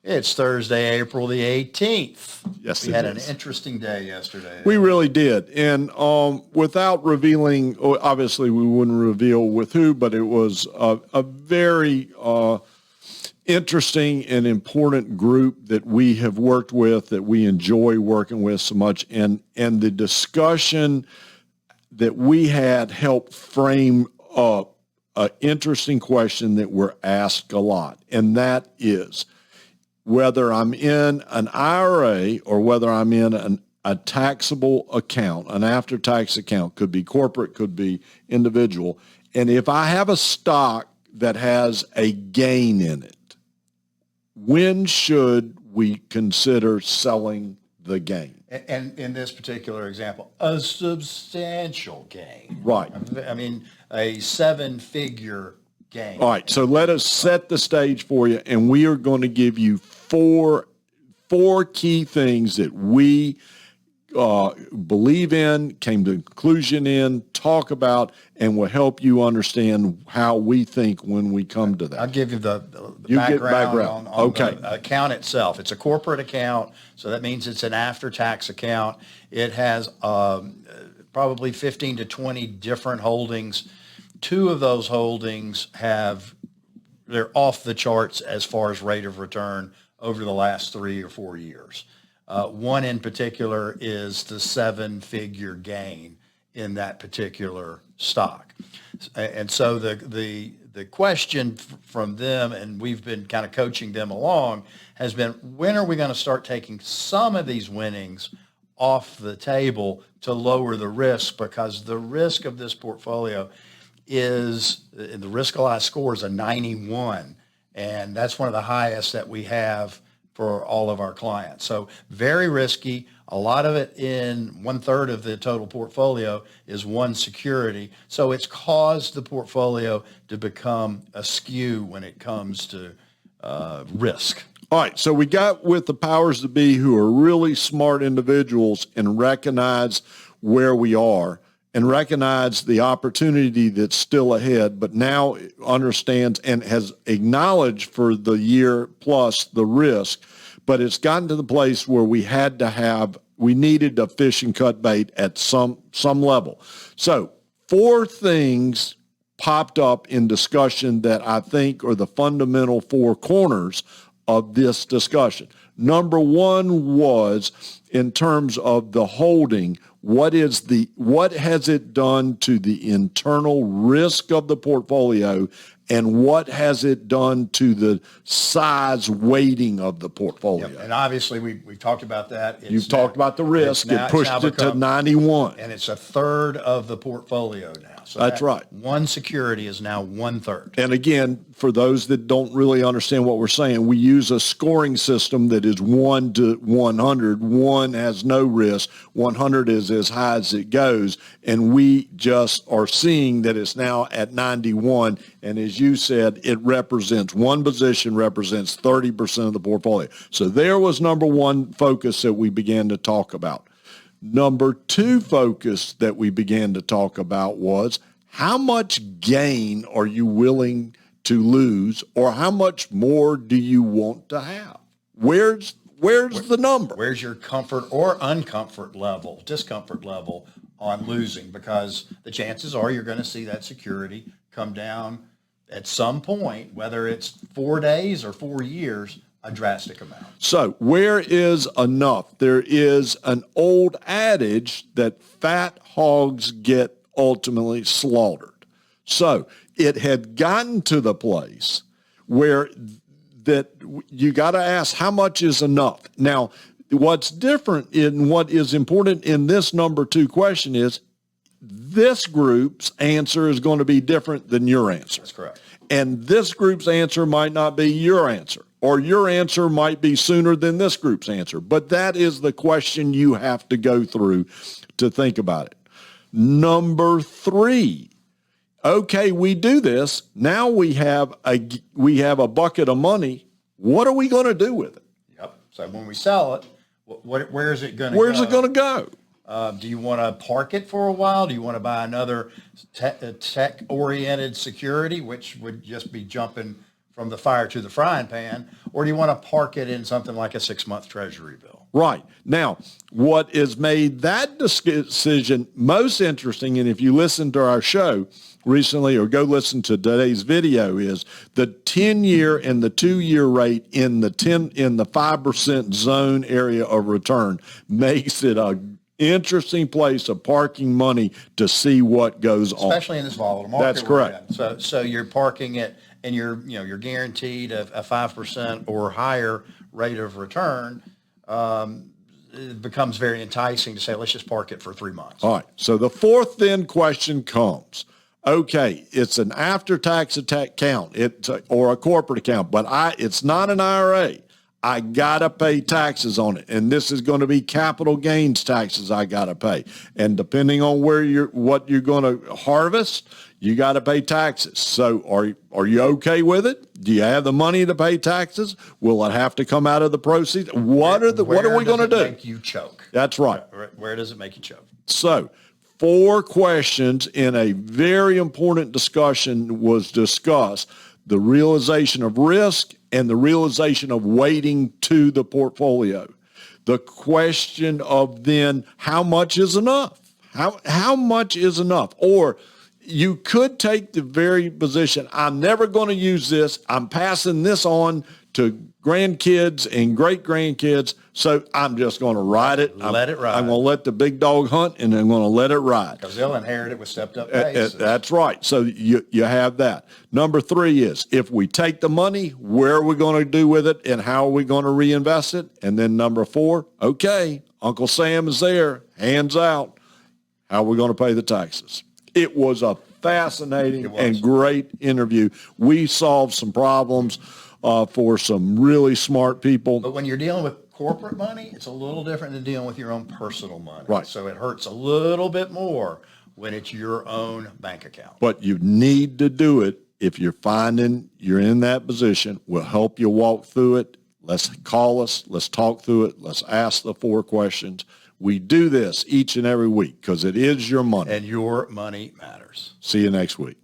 It's Thursday, April the 18th. Yes, we it had is. an interesting day yesterday. We really did. And without revealing, obviously we wouldn't reveal with who, but it was a very interesting and important group that we have worked with, that we enjoy working with so much. And the discussion that we had helped frame up an interesting question that we're asked a lot, and that is, whether I'm in an IRA or whether I'm in a taxable account, an after-tax account, could be corporate, could be individual, and if I have a stock that has a gain in it, when should we consider selling the gain? And in this particular example, a substantial gain. Right. I mean, a seven-figure gain. All right, so let us set the stage for you, and we are going to give you four key things that we believe in, came to a conclusion in, talk about, and will help you understand how we think when we come to that. I'll give you the background. on the account itself. It's a corporate account, so that means it's an after-tax account. It has probably 15 to 20 different holdings. Two of those holdings they're off the charts as far as rate of return over the last 3 or 4 years. One in particular is the seven-figure gain in that particular stock. And so the question from them, and we've been kind of coaching them along, has been, when are we going to start taking some of these winnings off the table to lower the risk? Because the risk of this portfolio is, the risk-alive score is a 91, and that's one of the highest that we have for all of our clients. So very risky. A lot of it, in 1/3 of the total portfolio, is one security. So it's caused the portfolio to become askew when it comes to risk. All right, so we got with the powers that be, who are really smart individuals and recognize where we are and recognize the opportunity that's still ahead, but now understands and has acknowledged for the year plus the risk. But it's gotten to the place where we needed to fish and cut bait at some level. So 4 things popped up in discussion that I think are the fundamental 4 corners of this discussion. Number 1 was, in terms of the holding, what has it done to the internal risk of the portfolio, and what has it done to the size weighting of the portfolio? Yep. And obviously we've talked about that. You've talked about the risk. It pushed it to 91. And it's 1/3 of the portfolio now. So that's right. One security is now 1/3. And again, for those that don't really understand what we're saying, we use a scoring system that is 1 to 100. 1 has no risk. 100 is as high as it goes. And we just are seeing that it's now at 91. And as you said, it represents, one position represents 30% of the portfolio. So there was number 1 focus that we began to talk about. Number 2 focus that we began to talk about was, how much gain are you willing to lose, or how much more do you want to have? Where's the number? Where's your comfort or discomfort level on losing? Because the chances are you're going to see that security come down at some point, whether it's 4 days or 4 years, a drastic amount. So where is enough? There is an old adage that fat hogs get ultimately slaughtered. So it had gotten to the place where that you got to ask, how much is enough? Now, what's different in what is important in this number 2 question is, this group's answer is going to be different than your answer. That's correct. And this group's answer might not be your answer, or your answer might be sooner than this group's answer. But that is the question you have to go through to think about it. Number 3, okay, we do this. Now we have a bucket of money. What are we going to do with it? Yep. So when we sell it, where is it going to go? Where's it going to go? Do you want to park it for a while? Do you want to buy another tech-oriented security, which would just be jumping from the fire to the frying pan, or do you want to park it in something like a 6-month treasury bill? Right. Now, what has made that decision most interesting, and if you listen to our show recently or go listen to today's video, is the 10-year and the 2-year rate in the 5% zone area of return makes it a interesting place of parking money to see what goes on. Especially in this volatile market. That's correct. So you're parking it and you're guaranteed a 5% or higher rate of return. It becomes very enticing to say, let's just park it for 3 months. All right. So the fourth then question comes. Okay, it's an after-tax account, or a corporate account, but it's not an IRA. I got to pay taxes on it, and this is going to be capital gains taxes I got to pay. And depending on what you're going to harvest, you got to pay taxes. So are you okay with it? Do you have the money to pay taxes? Will it have to come out of the proceeds? What are we going to do? Make you choke? That's right. Where does it make you choke? So 4 questions in a very important discussion was discussed: the realization of risk and the realization of weighting to the portfolio. The question of then, how much is enough? How much is enough? Or you could take the very position, I'm never going to use this. I'm passing this on to grandkids and great-grandkids, so I'm just going to ride it. Let it ride. I'm going to let the big dog hunt, and I'm going to let it ride. Because they'll inherit it with stepped-up pace. That's right. So you have that. Number 3 is, if we take the money, where are we going to do with it, and how are we going to reinvest it? And then number 4, okay, Uncle Sam is there, hands out. How are we going to pay the taxes? It was a fascinating and great interview. We solved some problems for some really smart people. But when you're dealing with corporate money, it's a little different than dealing with your own personal money. Right. So it hurts a little bit more when it's your own bank account. But you need to do it if you're finding you're in that position. We'll help you walk through it. Let's call us. Let's talk through it. Let's ask the 4 questions. We do this each and every week because it is your money. And your money matters. See you next week.